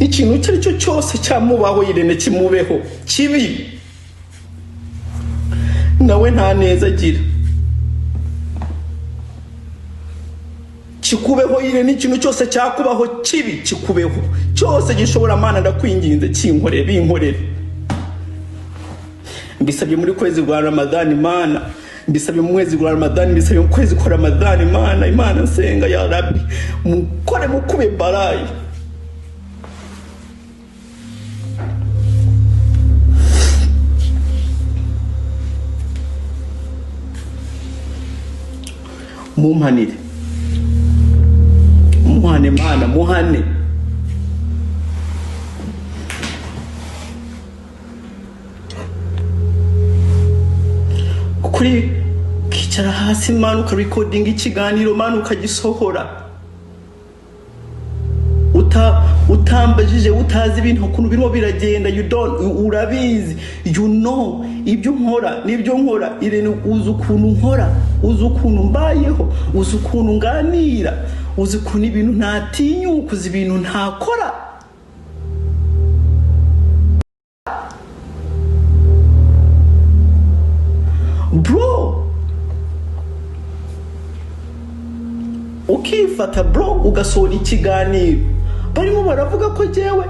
ikintu icyo ari cyo cyose cyamubaho Irene kimubeho kibi nawe nta neza agira kikubeho Irene ikintu cyose cyakubaho kibi kikubeho cyose gishobora Mana ndakwinginze kinkorere binkorere mbisabye muri kwezi kwa Ramadani Mana mbisabye mu mwezi wa Ramadani mbisabye mu kwezi kwa Ramadani Mana Imana nsenga ya Rabbi mukore mukube barayi mumpanire muhane Mana muhane kuri kicara hasi Mana ukarecording ikiganiro Mana ukagisohora utambajije utazi ibintu ukuntu birimo biragenda urabizi ibyo nkora nibyo nkora Irene uzi ukuntu nkora uzi ukuntu mbayeho uzi ukuntu nganira uzi ukuntu ibintu ntatinyuka uzi ibintu ntakora bro ukifata bro ugasohora ikiganiro barimo baravuga ko jewe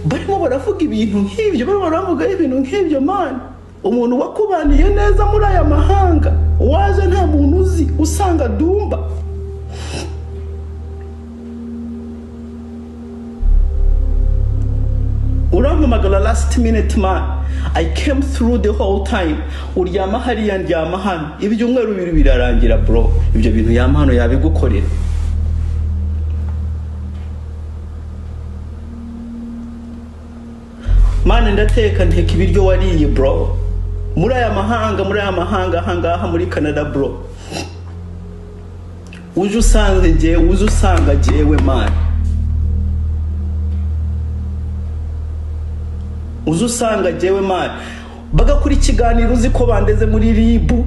barimo baravuga ibintu nk'ibyo barimo baravuga ibintu nk'ibyo man umuntu wakubaniye neza muri aya mahanga waje nta muntu uzi usanga Ddumba urampamagara last minute man I came through the whole time uryama hariya ndyama hano ibyumweru bibiri birarangira bro ibyo bintu yama hano yabigukorera Mana ndateka nteka ibiryo wariye bro muri aya mahanga ahangaha muri Canada bro uje usanga jewe man uje usanga jewe man bagakuri ikiganiro uzi ko bandeze muri ribu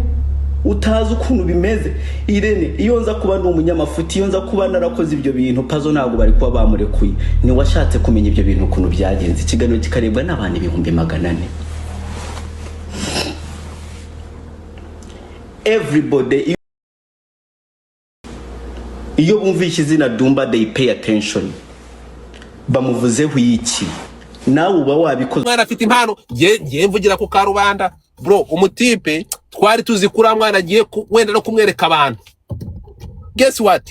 utazi ukuntu bimeze Irene iyo nza kuba n'umunyamafuti iyo nza kuba narakoze ibyo bintu pazo ntabwo bari kuba bamurekuye ni washatse kumenya ibyo bintu ukuntu byagenze ikiganiro kikarebwa n'abantu 400 everybody iyo bumvishe izina Ddumba they pay attention bamuvuzeho iki nawe uba wabikoze mwana afite impano ngiye mvugira ku karubanda bro umutipe twari tuzi kuri mwana agiye wenda no kumwereka abantu guess what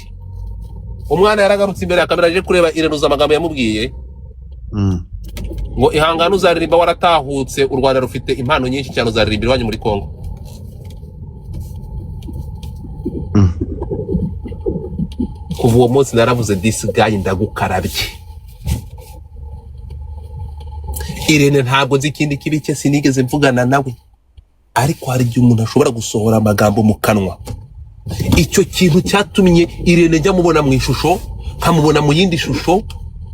umwana yaragarutse imbere ya kamera aje kureba Irene uza amagambo yamubwiye ngo ihangana uzaririmba waratahutse u Rwanda rufite impano nyinshi cyane uzaririmba iwanyu muri Kongo kuva uwo munsi naravuze this guy ndagukarabye Irene ntabwo nzi ikindi kibi cye sinigeze mvugana nawe ariko hari igihe umuntu ashobora gusohora amagambo mu kanwa icyo kintu cyatumye Irene njya mubona mu ishusho nkamubona mu yindi shusho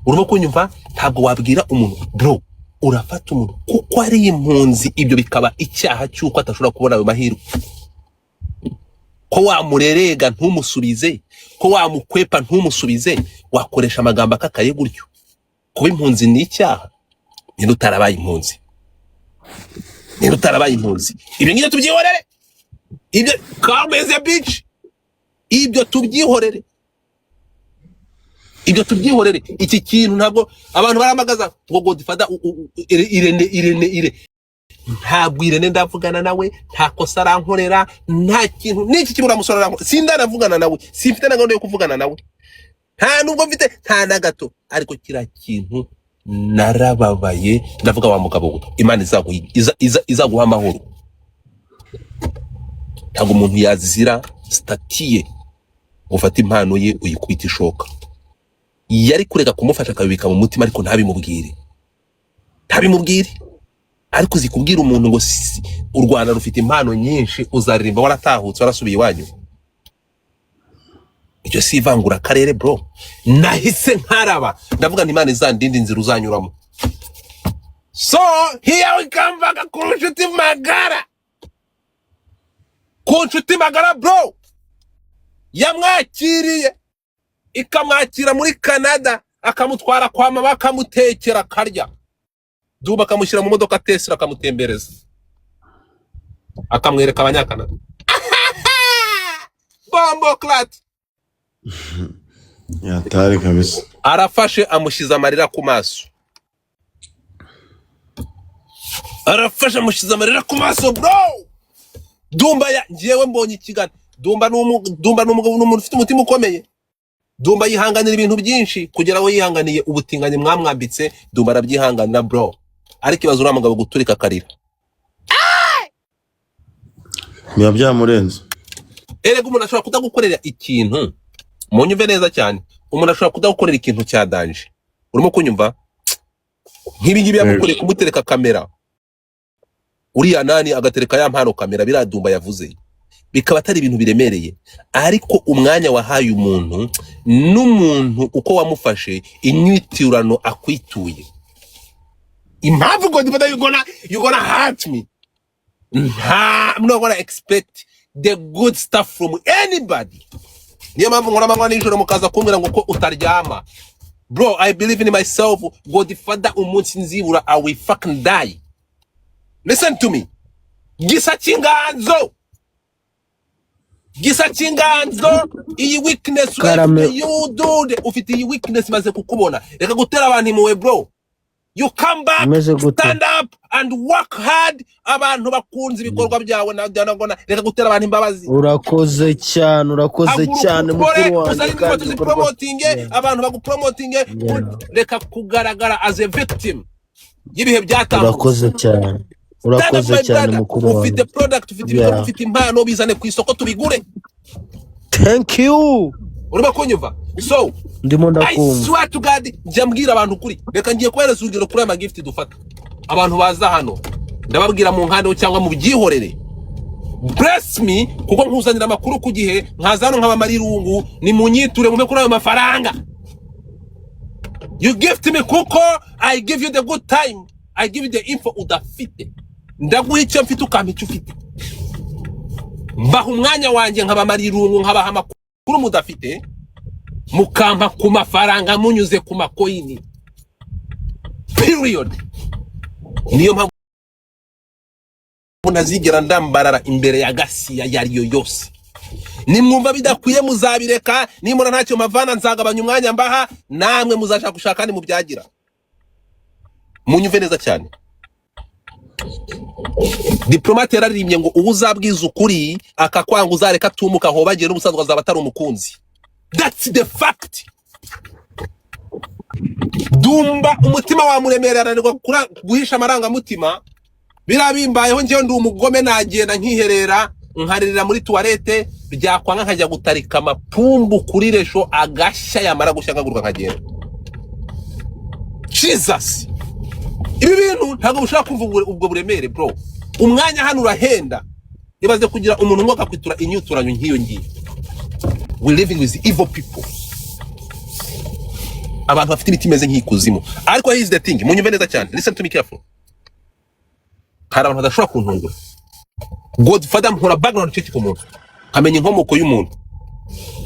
urimo kunyumva ntabwo wabwira umuntu bro urafata umuntu kuko ari impunzi ibyo bikaba icyaha cyuko atashobora kubona ayo mahirwe ko wamurerega ntumusubize ko wamukwepa ntumusubize wakoresha amagambo akakaye gutyo kuba impunzi ni icyaha ni utarabaye impunzi ibyo ngibyo tubyihorere ibyo kameze bitch ibyo tubyihorere iki kintu ntabwo abantu baramagaza ngo Godfather Irene ntabwo Irene ndavugana nawe nta kosa arankorera nta kintu niki kibura musorera sindanavugana nawe simfite na gahunda yo kuvugana nawe nta nubwo mfite nta na gato ariko kira kintu narababaye ndavuga wa mugabo Imana izaguha amahoro ntabwo umuntu yazira statiye ufata impano ye uyikubita ishoka yari kureka kumufasha akabibika mu mutima ariko ntabimubwire ariko zikubwira umuntu ngo u Rwanda rufite impano nyinshi uzaririmba waratahutse warasubiye iwanyu icyo si ivangura akarere bro nahise nkaraba ndavuga Imana izandinde inzira uzanyuramo so here we come back ku nshuti magara bro yamwakiriye ikamwakira muri Canada akamutwara kwa mama akamutekera karya. Ddumba akamushyira mu modoka Tesla akamutembereza. Akamwereka Abanyakanada. Bombo clat. Yatari kabisa. Arafashe amushiza amarira ku maso. Arafashe amushiza amarira ku maso bro. Ddumba ngiyewe mbonye ikigana. Ddumba n'umuntu ufite umutima ukomeye. Ddumba yihanganira ibintu byinshi kugera aho yihanganiye ubutinganye mwamwambitse. Ddumba arabyihanganira bro. Ariko ibazo uriya mugabo guturika akarira. Biba byamurenze. Erega umuntu ashobora kudagukorera ikintu. Munyumve neza cyane. Umuntu ashobora kudagukorera ikintu cya danje. Urimo kunyumva? Nk'ibi ngibi yamukoreye kumutereka kamera. Uriya nani agatereka ya mpano kamera biriya Ddumba yavuze. Bikaba atari ibintu biremereye. Ariko umwanya wahaye umuntu n'umuntu uko wamufashe inyitirano akwituye. Impamvu ngo ndibada you gonna hurt me. I'm not gonna expect the good stuff from anybody. Niyo mpamvu nkora amanywa n'ijoro mukaza kumbwira ngo ko utaryama. Bro, I believe in myself. Godfather umunsi nzibura I will fucking die. Listen to me. Gisa chinganzo iyi weakness you dude ufite iyi weakness maze kukubona. Reka gutera abantu imwe bro. You come back, stand up and work hard. Abantu bakunze ibikorwa byawe nagona reka gutera abantu imbabazi. Urakoze cyane mukuru wanjye kandi promoting abantu bagupromoting reka kugaragara as a victim yibihe byatambutse. Urakoze cyane mukuru wanjye. Ufite product, ufite ibikorwa, ufite impano bizane ku isoko tubigure. Thank you. Urimo kunyumva? So ndimo ndakumva. I swear to God njambwira abantu kuri. Reka ngiye kuhereza urugero kuri ama gift dufata. Abantu baza hano ndababwira mu nkando cyangwa mu byihorere. Bless me kuko nkuzanira amakuru ku gihe nkaza hano nk'abamarirungu ni munyiture mu kuri ayo mafaranga. You gift me kuko I give you the good time. I give you the info udafite. Ndaguha icyo mfite ukampa icyo ufite. Mbaha umwanya wanjye nk'abamarirungu nkabaha amakuru mudafite. Mukampa ku mafaranga munyuze ku makoini. Period. Niyo mpamvu nazigera ndambarara imbere ya Gasiya yariyo yose. Nimwumva bidakwiye muzabireka, nimura ntacyo mavana nzagabanya umwanya mbaha, namwe muzashaka gushaka kandi mubyagira. Munyumve neza cyane. Diplomate yararirimye ngo ubuzabwiza ukuri akakwanga uzareka tumuka hobagera n'ubusazwa zabatari umukunzi. That's the fact. Ddumba umutima wa muremere aranirwa guhisha amaranga mutima. Birabimbayeho ngiye ndi umugome nagenda nkiherera nkaririra muri toilette byakwanga nkajya gutarika amapumbu kuri resho agashya yamara gushyangaguruka nkagenda. Jesus. Ibi bintu ntago bushaka kumva ubwo buremere bro. Umwanya hano urahenda. Ibaze kugira umuntu ngoka kwitura inyuturanyo nkiyo ngiye. We living with evil people. Abantu bafite imitima meze nk'ikuzimu. Ariko here is the thing. Munyumve neza cyane. Listen to me careful. Hari abantu badashobora kuntungura. Godfather mpora background check ku muntu. Hamenya inkomoko y'umuntu.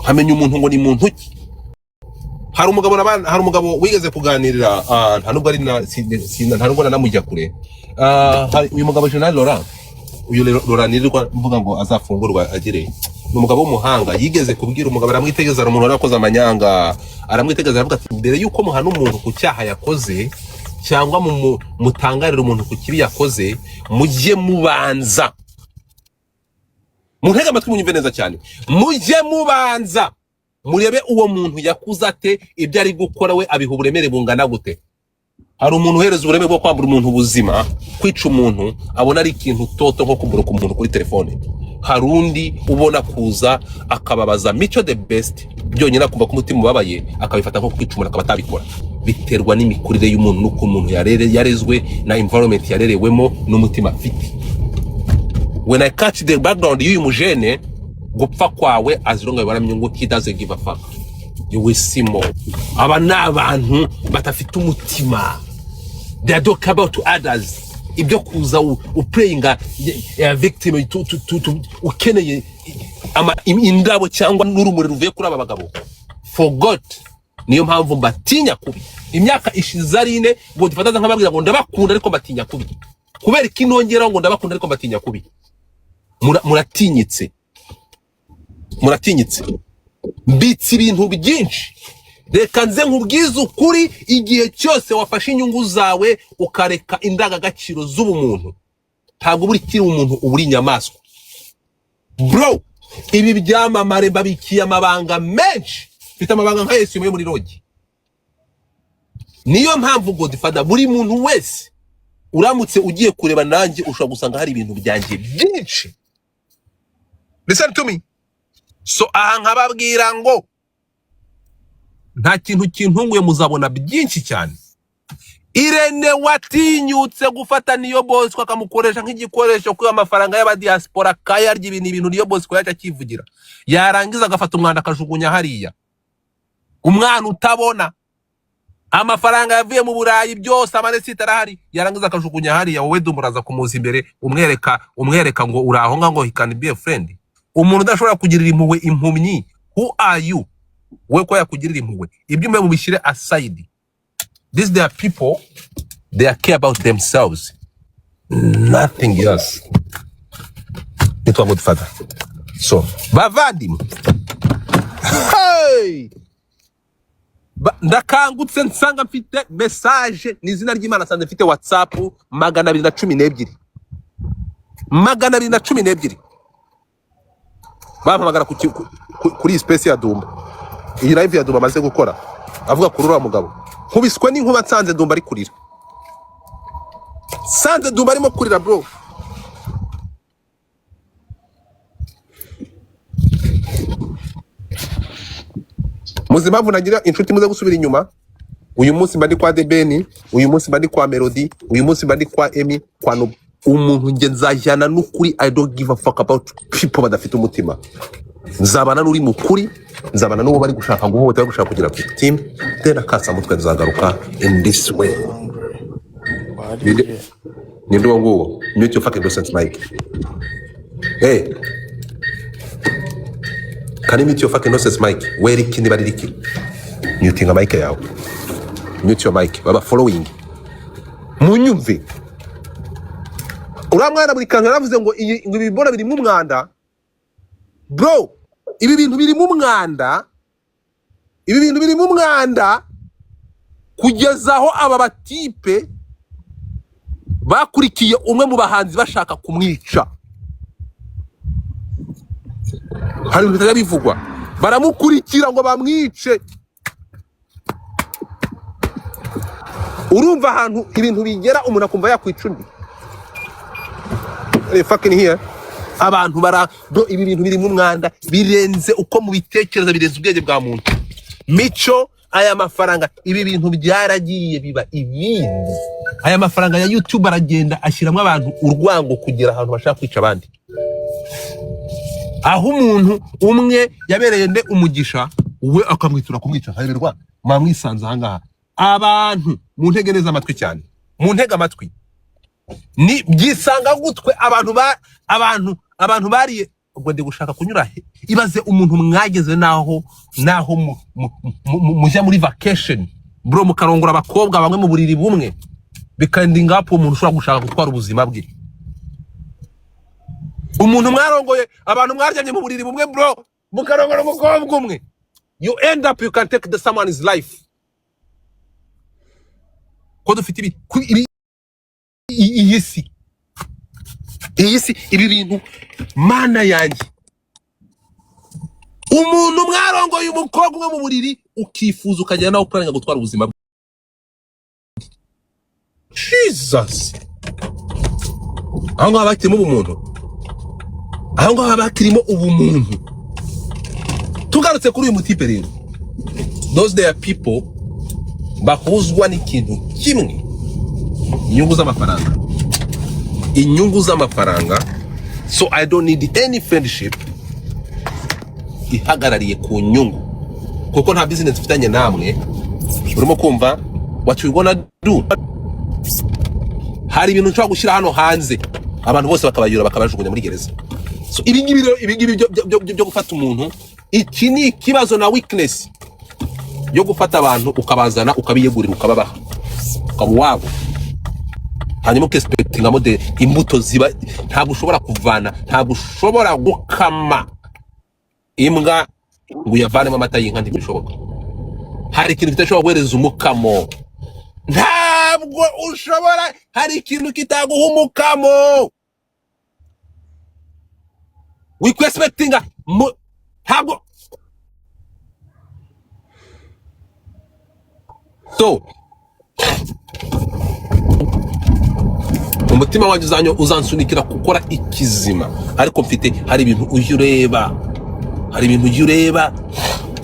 Hamenya umuntu ngo ni muntu ki. Hari umugabo wigeze kuganirira nta nubwo ari nta nubwo namujya kure. Uyu mugabo General Laurent. Uyu Laurent nirirwa mvuga ngo azafungurwa agire. Umugabo w'umuhanga yigeze kubwira umugabo aramwitegeza umuntu warakoze amanyanga aramwitegeza aravuga ati mbere yuko muhana umuntu ku cyaha yakoze cyangwa mutangarira umuntu ku kibi yakoze mujye mubanza muntega amatwi munyumve neza cyane mujye mubanza murebe uwo muntu yakuza ate ibyo ari gukora we abiha uburemere bungana gute. Hari umuntu uhereza uburemere bwo kwambura umuntu ubuzima kwica umuntu abona ari ikintu toto nko kuburuka umuntu kuri telefone. Harundi ubona kuza akababaza mico the best byonyine kumva ko umutima ubabaye akabifata nko kwicumura akaba atabikora. Biterwa n'imikurire y'umuntu nuko umuntu yarezwe na environment yarerewemo n'umutima afite. When I catch the background y'uyu mujene gupfa kwawe azironga baramye ngo he doesn't give a fuck. You will see more. Aba n'abantu batafite umutima. They are talking about to others. Ibyo kuza uplayinga victim ukeneye ama indabo cyangwa n'urumuri ruvuye kuri aba bagabo. Forgot niyo mpamvu mbatinya kubi. Imyaka ishize ari 4 ngo dufataza nkababwira ngo ndabakunda ariko mbatinya kubi. Kubera ikinongera ngo ndabakunda ariko mbatinya kubi. Muratinyitse. Mbitse ibintu byinshi. Reka nze nkubwiza ukuri, igihe cyose wafashe inyungu zawe ukareka indangagaciro z'ubumuntu, ntabwo buri kiri umuntu uburi inyamaswa. Bro, ibi byamamare babikiye amabanga menshi, bita amabanga nka Yesu muri rogi. Niyo mpamvu Godfather, buri muntu wese uramutse ugiye kureba nanjye ushobora gusanga hari ibintu byanjye byinshi. Listen to me. So aha nkababwira ngo nta kintu kintunguye, muzabona byinshi cyane. Irene watinyutse gufata niyo Bosco akamukoresha nk'igikoresho ku amafaranga y'abadiaspora kayarya ibintu niyo Bosco yaca kivugira. Yarangiza agafata umwanda akajugunya hariya. Umwana utabona amafaranga yavuye mu Burayi byose amanesi tarahari, yarangiza akajugunya hariya. Wowe Ddumba kumuza imbere umwereka ngo uraho ngo he can be a friend. Umuntu udashobora kugirira impuhwe impumyi, who are you? We ko yakugirira impuhwe, ibyo mwe mubishire aside. These they are people, they care about themselves, nothing else. It was Godfather. So bavandimwe, hey, ndakangutse nsanga mfite message n'izina ry'Imana, sanze mfite WhatsApp 212 bampamagara kuri space ya Ddumba. Iyi live ya Ddumba maze gukora avuga kuri uriya mugabo nkubiswe n'inkuba, nsanze Ddumba ari kurira, sanze Ddumba arimo kurira bro. Muzima vunagira inshuti muze gusubira inyuma. Uyu munsi mba ndi kwa Debeni, uyu munsi mba ndi kwa Melody, uyu munsi mba ndi kwa Emi, kwa no umuntu nge nzajyana n'ukuri. I don't give a fuck about people badafite umutima. Nzabana n'uri mukuri, nzabana n'uwo bari gushaka ngo bari gushaka kugira victim, then akasa mutwe nzagaruka in this way. Ni ndo ngo mute your fucking nonsense mic. Hey, can you mute your fucking nonsense mic? Where ikindi bari riki muting mic yawe, mute your mic. Baba following munyumve. Uramwana buri kantu yaravuze ngo ibi bibona biri mu mwanda. Bro, ibi bintu biri mu mwanda, kugeza aho aba batipe bakurikiye umwe mu bahanzi bashaka kumwica. Hari ibintu bitajya bivugwa, baramukurikira ngo bamwice. Urumva ahantu ibintu bigera umuntu akumva yakwica undi. Fucking here. Abantu bro, ibi bintu biri mu mwanda, birenze uko mu bitekerezo, birenze ubwenge bwa muntu. Mico aya mafaranga, ibi bintu byaragiye biba ibindi. Aya mafaranga ya YouTube aragenda ashyiramo abantu urwango kugira ahantu bashaka kwica abandi. Aho umuntu umwe yabereye nde umugisha, we akamwitura kumwica, haberwa mamwisanze ahangaha. Abantu mu ntege neza amatwi cyane, mu ntege amatwi ni byisanga gutwe abantu bariye ubwo ndi gushaka kunyura he. Ibaze umuntu mwageze naho mujya muri vacation bro, mukarongora abakobwa bamwe mu buriri bumwe, bikandinga hapo umuntu ushobora gushaka gutwara ubuzima bwe. Umuntu mwarongoye abantu mwaryamye mu buriri bumwe bro, mukarongora umukobwa umwe, you end up you can take someone's life. Ko dufite ibi iyi si ibi bintu mana yanjye. Umuntu mwarongoye umukobwa umwe mu buriri ukifuza ukajya nawe ukoranya gutwara ubuzima bwe. Jesus, aho ngaho bakirimo ubumuntu, aho ngaho bakirimo ubumuntu. Tugarutse kuri uyu mutipe rero, those there are people bahuzwa n'ikintu kimwe, inyungu z'amafaranga. So I don't need any friendship ihagarariye ku nyungu, kuko nta business mfitanye namwe. Urimo kumva what we gonna do? Hari ibintu nshobora gushyira hano hanze, abantu bose bakabayura bakabajugunya muri gereza. So ibi ngibi byo gufata umuntu, iki ni ikibazo na weakness. yo gufata abantu ukabazana ukabiyegurira ukababaha wabo hanyuma ukespectinga mode imbuto ziba ntabwo ushobora kuvana ntabwo ushobora gukama imbwa ngo yavanemo amata y'inka ntibishoboka hari ikintu kitashobora guhereza umukamo ntabwo ushobora hari ikintu kitaguha umukamo wikwespectinga ntabwo so umutima wanjye uzansunikira gukora ikizima ariko mfite hari ibintu ujye ureba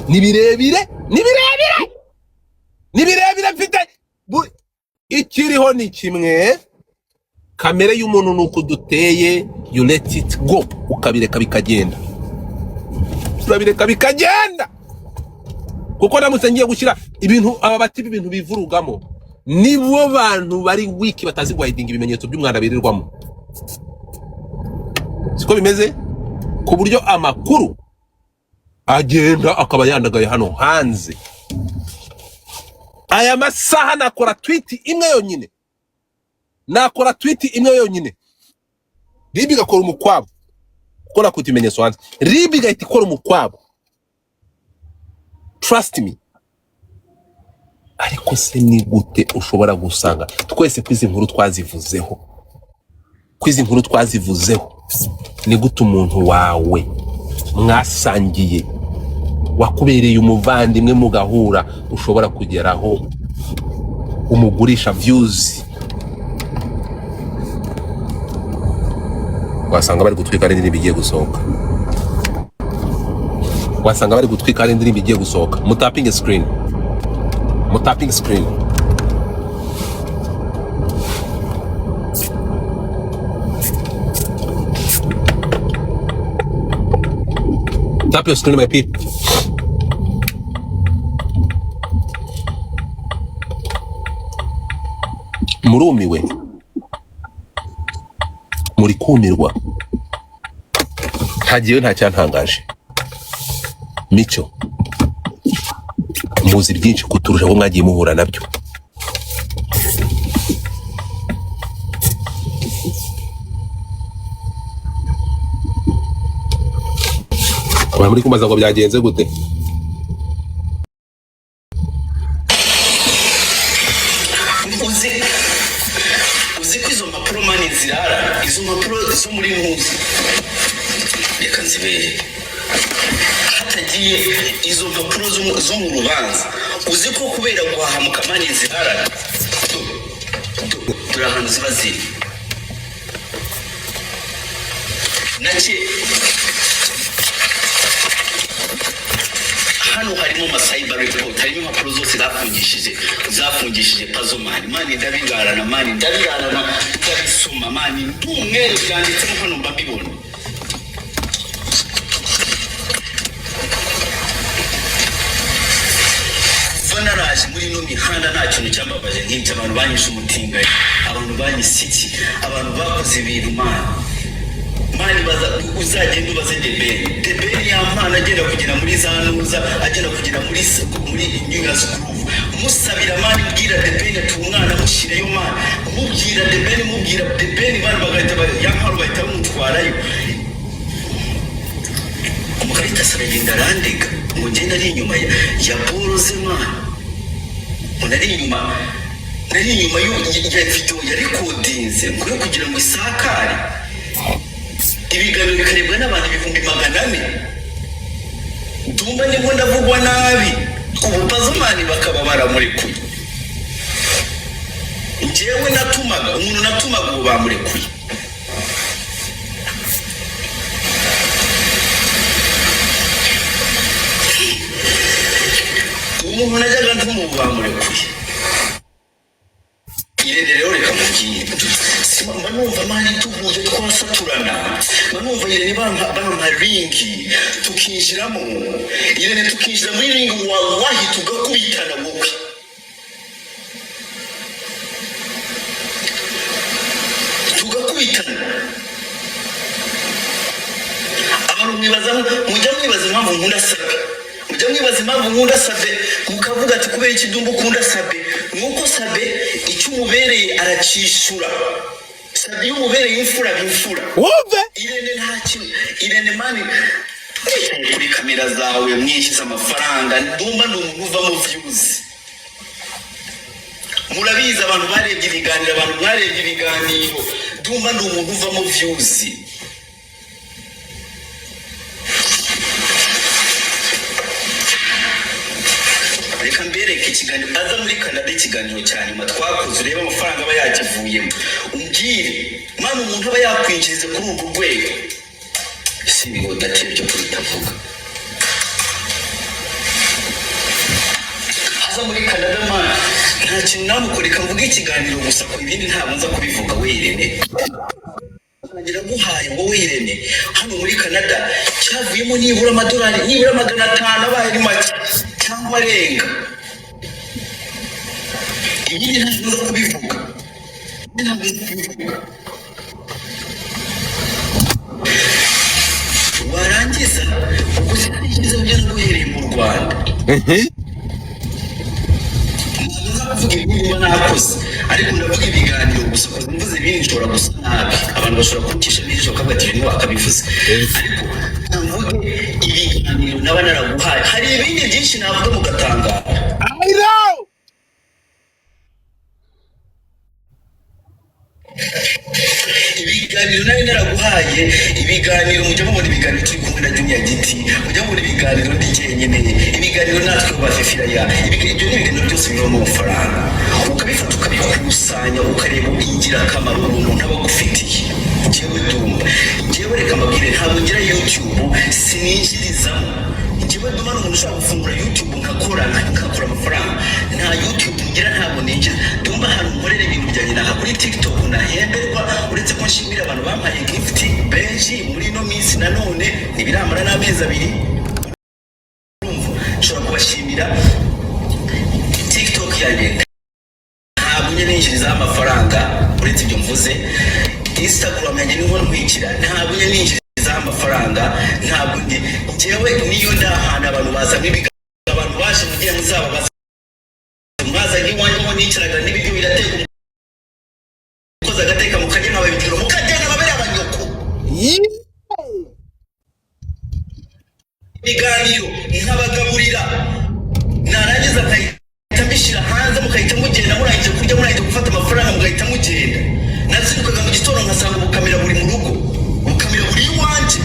ni birebire mfite ikiriho ni kimwe kamere y'umuntu nuko duteye you let it go ukabireka bikagenda kuko namutse ngiye gushyira ibintu aba batibi ibintu bivurugamo nibo bantu bari wiki batazi guhidinga ibimenyetso by'umwanda birirwamo siko bimeze ku buryo amakuru agenda akaba yandagaye hano hanze aya masaha nakora tweet imwe yonyine ribi gakora umukwabo kuko nakuta ibimenyetso hanze ribi gahita ikora umukwabo trust me ariko se ni gute ushobora gusanga twese kwizi nkuru twazivuzeho ni gute umuntu wawe mwasangiye wakubereye umuvandimwe mugahura ushobora kugeraho umugurisha views wasanga bari gutwika ari indirimbo igiye gusohoka mutapping screen tap your screen my people murumiwe muri kumirwa hagiye nta cyantangaje mico muzi byinshi kuturusha ko mwagiye muhura nabyo muri kumaza ngo byagenze gute uzi ko izo mpapuro mani zirara izo mpapuro zo muri ntuzi reka nzibere hatagiye izo mpapuro zo mu rubanza uzi ko kubera guhahamuka mani zirara turi ahantu ziba ziri nake hano harimo cyber report harimo impapuro zose zafungishije puzzle mani ndabirarana ndabisoma mani ndumwere byanditsemo hano mbabibona vanaraje muri no mihanda nta kintu cyambabaje nk'icyo abantu banyishe umutinga abantu banyisiki abantu bakoze ibintu mani baza uzagenda ubaze debeni y'amana agenda kugera muri za nuza agenda kugera muri nyura z'ukuruvu musabira mani mbwira debeni ati umwana mushireyo mani mubwira debeni bari bagahita yankaro bahita bamutwarayo umukarita saragenda arandega ngo ngenda ari inyuma ya boroze mani nari inyuma ya video yari kodinze ngo yo kugira ngo isakare ibiganiro bikarebwa n'abantu 400,000 Ddumba nibwo ndavugwa nabi ubu pazomani bakaba baramurekuye njyewe natumaga umuntu natumaga ubu bamurekuye umuntu najyaga ntumubu bamurekuye Irene rero reka mubwire manumva mani tuvuze twasaturana manumva Irene bampa ringi tukinjiramo Irene tukinjira muri ringi wallahi tugakubitana wowe tugakubitana abantu mwibaza impamvu nkunda sabe mujya mwibaza impamvu nkunda sabe ukavuga ati kubera iki Ddumba ukunda Sabe nuko Sabe icyo umubereye aracishura Sabe iyo umubereye imfura bimfura wumve Irene nta kintu Irene mani kuri kamera zawe mwishyize amafaranga Ddumba ni umuntu uva mu views murabizi abantu barebye ibiganiro abantu mwarebye ibiganiro Ddumba ni umuntu uva mu views reka mbereke ikiganiro aza muri Canada ikiganiro cya nyuma twakoze urebe amafaranga aba yakivuyemo umbwire mwana umuntu aba yakwinjiriza kuri urwo rwego si ibihoda cyo kubitavuga aza muri Canada man nta kintu namukoreka mvuga ikiganiro gusa ku ibindi ntabwo nza kubivuga we Irene ngira guhaye ngo we Irene hano muri Canada cyavuyemo nibura amadolari nibura 500 abaye ari make cyangwa arenga ibindi ntabwo nza kubivuga warangiza ubwo sinigeze ujya no guhereye mu Rwanda kuvuga ibintu nakoze ariko ndavuga ibiganiro gusa ko mvuze ibindi nshobora gusa nabi abantu bashobora kutisha n'ejo kabati ibintu wakabivuze ariko mvuge ibiganiro naba naraguhaye hari ibindi byinshi navuga mugatangara I know ibiganiro nawe naraguhaye ibiganiro mujya mubona ibiganiro turi kumwe na Junior Giti mujya mubona ibiganiro ndi jyenyine ibiganiro natwe bafifira ya ibyo ni ibintu byose biva mu mafaranga ukabifata ukabikusanya ukareba ingirakamaro umuntu aba agufitiye njyewe Ddumba njyewe reka mbabwire ntabwo ngira YouTube sininjirizamo njyewe Ddumba ni umuntu ushobora gufungura YouTube nkakora amafaranga nta YouTube ngira ntabwo ninjiza Ddumba hano nkorera ibintu byanjye naha kuri TikTok nahemberwa uretse ko nshimira abantu bampaye gift benshi muri no minsi nanone nibiramara n'amezi 2 nshobora kubashimira TikTok yanjye ntabwo ninjiriza amafaranga uretse ibyo mvuze Instagram yanjye niho nkwikira ntabwo ninjiriza amafaranga ntabwo njyewe niyo ndahana abantu bazamwe abantu baje mu gihe muzaba mwazanye iwanjye ngo nicaraga n'ibiryo birateka koza agateka mukajya nk'ababitiro mukajya n'ababere abanyoko ibiganiro nkabagaburira narangiza nkahita mbishyira hanze mukahita mugenda murangije kurya murangije gufata amafaranga mugahita mugenda nazindukaga mu gitondo nkasanga ubukamera buri mu rugo ubukamera buri iwanjye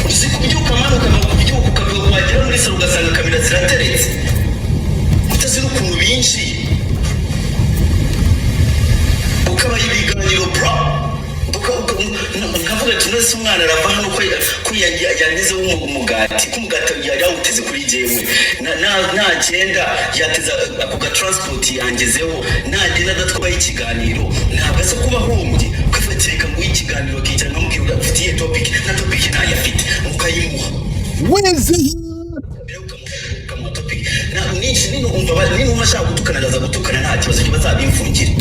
uzi kubyuka manuka kubyuka ukabyuka wagera muri salo ugasanga kamera zirateretse utazi n'ukuntu binshi ukaba ibiganiro bro nkavuga ati nose umwana arava hano ko yagizeho umugati ko umugati yari yawuteze kuri jewe nagenda yateza ako gatransport yangezeho nagenda adatwaye ikiganiro ntabwo ase kuba hombye ukafatireka ngo ikiganiro kicara nkamubwira ufitiye topic na topic ntayo afite ukayimuha weze ukamuha topic nino umva nino ashaka gutukana ndaza gutukana nta kibazo bazabimfungire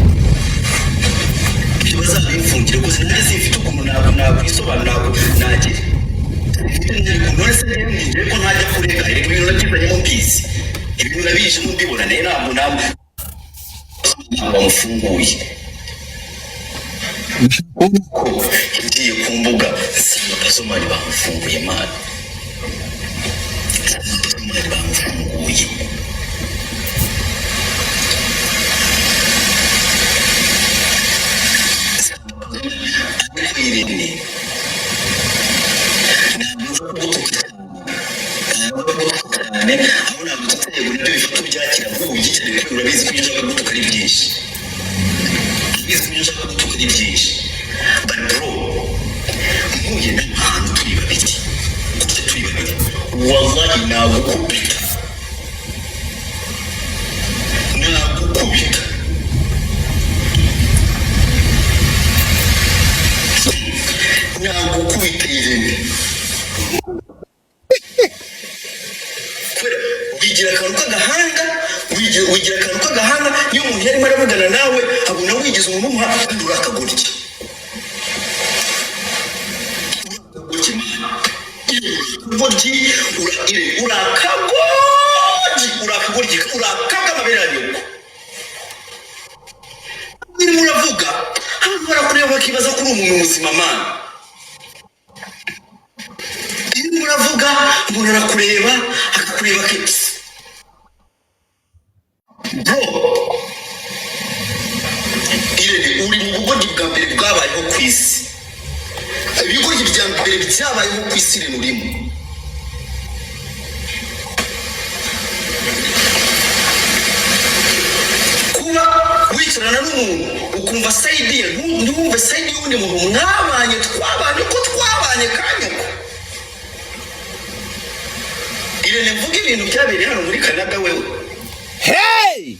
bazabimfungire gusa nanjye sifite ukuntu nakwisobanura nagira none se njyewe ko ntajya kurega ibintu nabyizanyemo mbizi ibintu nabijemo mbibona nayo ntabwo bamufunguye uko ngiye ku mbuga nsanga abasomali bamufunguye mani abasomali bamufunguye Irene cyane aho ntabwo tutayego nibyo bifata byakira nk'ubu byikere kuri urabizi ko ushaka gutuka ari byinshi urabizi ko ushaka gutuka ari byinshi but bro nkuye n'ahantu turi babiri wallahi nagukubita nagukubita Irene wigira akantu k'agahanga wigira akantu k'agahanga iyo umuntu yarimo aravugana nawe abona wigize umuntu umuha urakagurya Bodi urakagoryi urakagamaberera nyoko. Ni muravuga hano barakureba bakibaza kuri umuntu muzima mana. Ni muravuga umuntu arakureba akakureba kipsi. Bro Irene uri mu bugodi bwa mbere bwabayeho ku isi. Ibigoryi bya mbere byabayeho ku isi rinurimo. Kuba wicarana n'umuntu ukumva side ye ntumve side y'undi muntu mwabanye twabanye ko twabanye kanyuko. Irene mvuga ibintu byabereye hano muri Canada wewe. Hey!